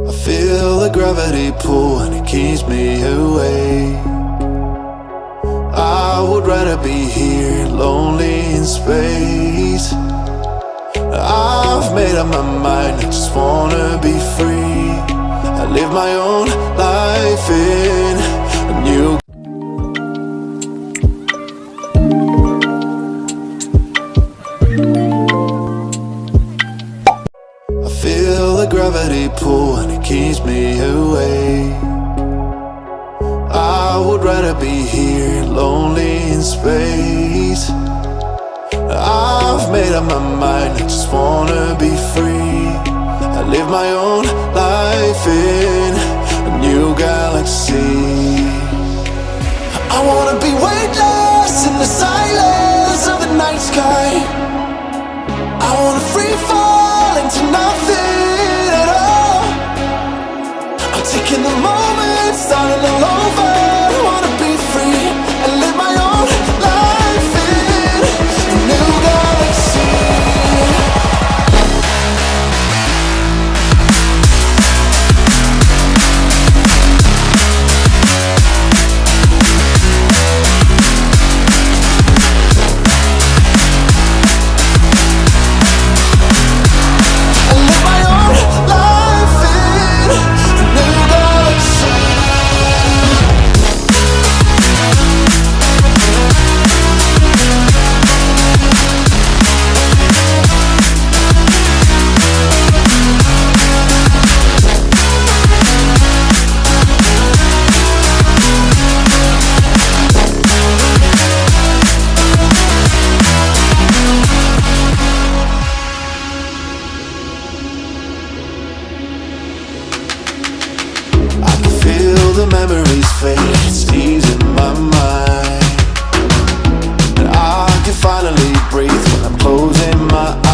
I feel the gravity pull and it keeps me away. I would rather be here, lonely in space. I've made up my mind, I just wanna be free. I live my own life in a new. I feel the gravity pull and it keeps me away. I would rather be here, lonely in space. I've made up my mind, I just wanna be free. I live my own life in a new galaxy. I wanna be weightless in the silence of the night sky. I wanna free fall into nothing at all. I'm taking the moment, starting all over. I wanna be free and live my own life in a new galaxy. I live my own life in a new galaxy. I can feel the memories fade, seas in my mind. And I can finally breathe when I'm closing my eyes.